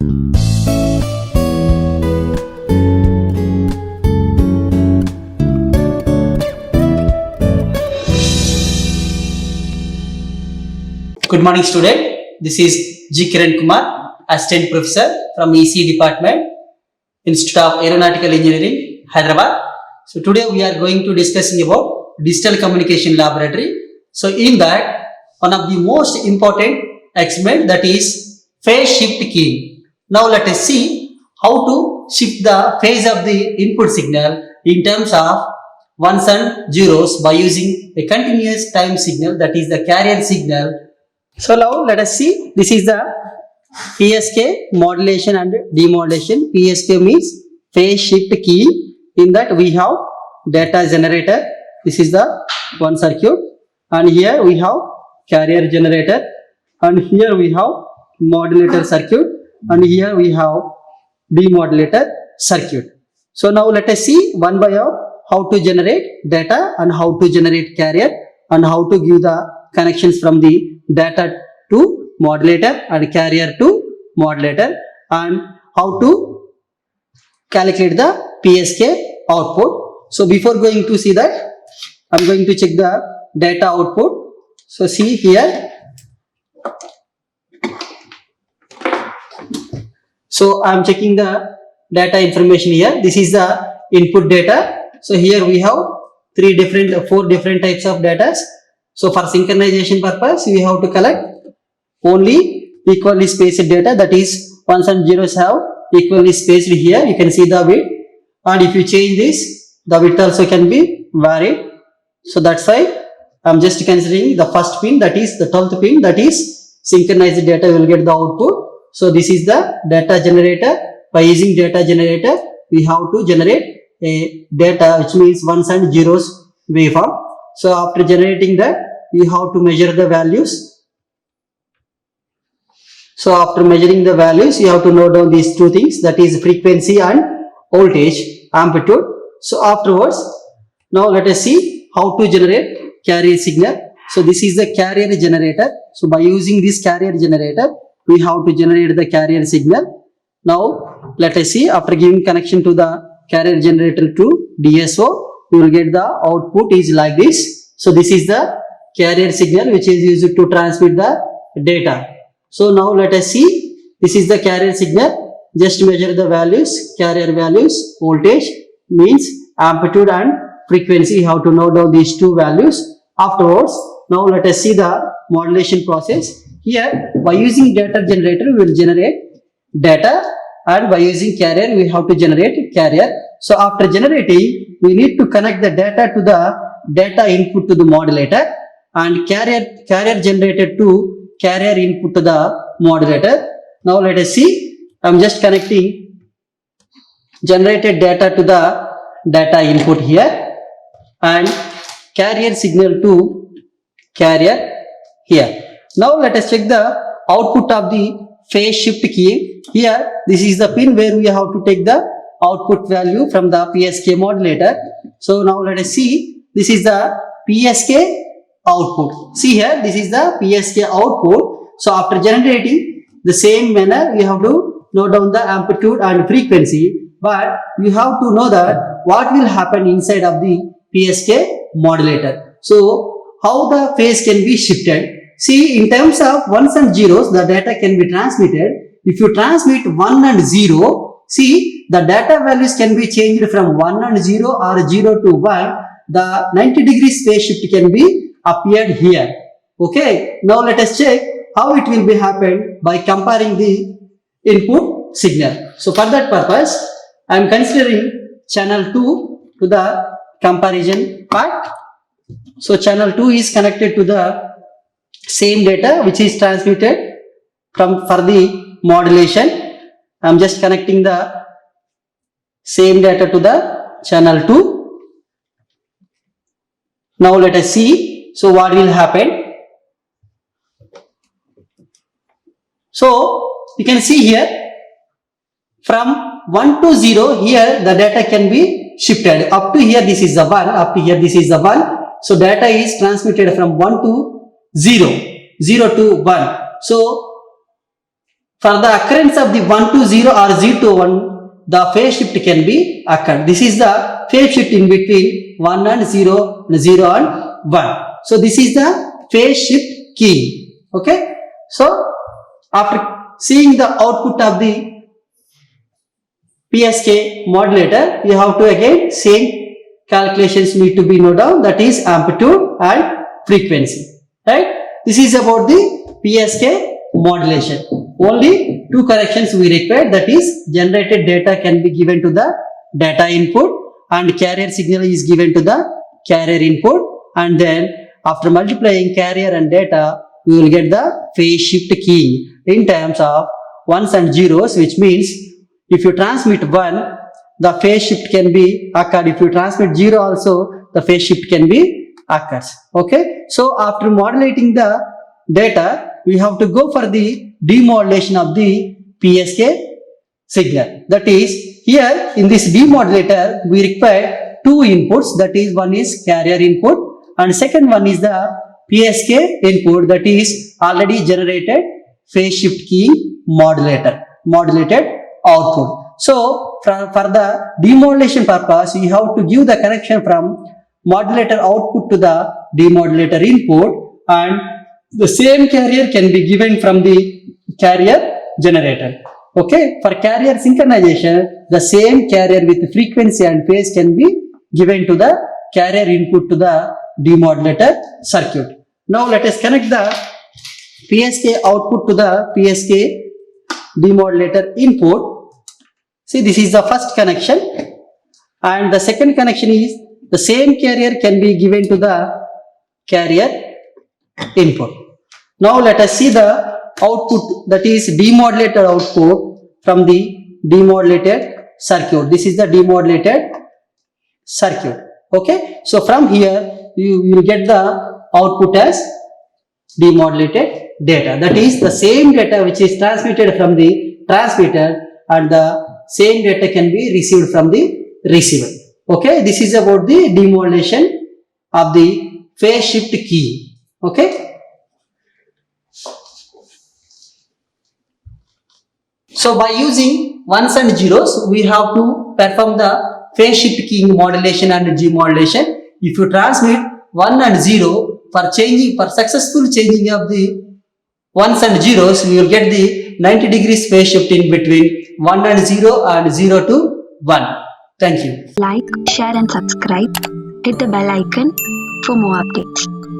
Good morning, student. This is G. Kiran Kumar, Assistant Professor from EC Department, Institute of Aeronautical Engineering, Hyderabad. So today we are going to discussing about Digital Communication Laboratory. So in that, one of the most important experiment, that is phase shift keying. Now let us see how to shift the phase of the input signal in terms of ones and zeros by using a continuous time signal, that is the carrier signal. So now let us see, this is the PSK modulation and demodulation. PSK means phase shift key. In that we have data generator. This is the one circuit, and here we have carrier generator, and here we have modulator circuit, and here we have demodulator circuit. So now let us see one by one how to generate data and how to generate carrier and how to give the connections from the data to modulator and carrier to modulator, and how to calculate the PSK output. So before going to see that, I am going to check the data output. So see here. So I am checking the data information here. This is the input data. So here we have four different types of data. So for synchronization purpose, we have to collect only equally spaced data, that is ones and zeros have equally spaced here. You can see the width, and if you change this, the width also can be varied. So that's why I'm just considering the first pin, that is the 12th pin, that is synchronized data will get the output. So this is the data generator. By using data generator, we have to generate a data which means ones and zeros waveform. So after generating that, you have to measure the values. So after measuring the values, you have to note down these two things, that is frequency and voltage, amplitude. So afterwards, now let us see how to generate carrier signal. So this is the carrier generator. So by using this carrier generator, we have to generate the carrier signal. Now let us see, after giving connection to the carrier generator to DSO, you will get the output is like this. So this is the carrier signal which is used to transmit the data. So now let us see, this is the carrier signal. Just measure the values, carrier values, voltage means amplitude and frequency. You have to note down these two values. Afterwards, now let us see the modulation process. Here by using data generator, we will generate data, and by using carrier, we have to generate carrier. So after generating, we need to connect the data to the data input to the modulator, and carrier generated to carrier input to the modulator. Now let us see, I am just connecting generated data to the data input here, and carrier signal to carrier here. Now let us check the output of the phase shift key. Here this is the pin where we have to take the output value from the PSK modulator. So now let us see, this is the PSK output. See here, this is the PSK output. So after generating, the same manner we have to note down the amplitude and frequency, but we have to know that what will happen inside of the PSK modulator. So how the phase can be shifted. See, in terms of ones and zeros, the data can be transmitted. If you transmit 1 and 0, see, the data values can be changed from 1 and 0 or 0 to 1. The 90 degrees phase shift can be appeared here. Okay, now let us check how it will be happened by comparing the input signal. So for that purpose, I am considering channel 2 to the comparison part. So channel 2 is connected to the same data which is transmitted for the modulation. I am just connecting the same data to the channel 2. Now let us see, so what will happen. So you can see here, from 1 to 0, here the data can be shifted. Up to here this is the 1, up to here this is the 1. So data is transmitted from 1 to 0, 0 to 1. So For the occurrence of the 1 to 0 or 0 to 1, the phase shift can be occurred. This is the phase shift in between 1 and 0, 0 and 1. So this is the phase shift key. Okay. So after seeing the output of the PSK modulator, you have to again same calculations need to be noted down, that is amplitude and frequency. Right. This is about the PSK modulation. Only two corrections we require, that is generated data can be given to the data input and carrier signal is given to the carrier input, and then after multiplying carrier and data we will get the phase shift key in terms of ones and zeros, which means if you transmit 1, the phase shift can be occurred. If you transmit 0 also, the phase shift can be occurs. Okay. So after modulating the data, we have to go for the demodulation of the PSK signal. That is, here in this demodulator, we require two inputs. That is, one is carrier input and second one is the PSK input, that is already generated phase shift key modulated output. So for the demodulation purpose, you have to give the connection from modulator output to the demodulator input, and the same carrier can be given from the carrier generator. Okay. For carrier synchronization, the same carrier with frequency and phase can be given to the carrier input to the demodulator circuit. Now let us connect the PSK output to the PSK demodulator input. See, this is the first connection, and the second connection is the same carrier can be given to the carrier input. Now let us see the output, that is demodulated output from the demodulated circuit. This is the demodulated circuit. Okay. So from here you will get the output as demodulated data. That is the same data which is transmitted from the transmitter and the same data can be received from the receiver. Okay. This is about the demodulation of the phase shift key. Okay. So by using ones and zeros, we have to perform the phase shift keying modulation and demodulation. If you transmit 1 and 0, for successful changing of the ones and zeros, we will get the 90 degrees phase shift in between 1 and 0 and 0 to 1. Thank you. Like, share and subscribe. Hit the bell icon for more updates.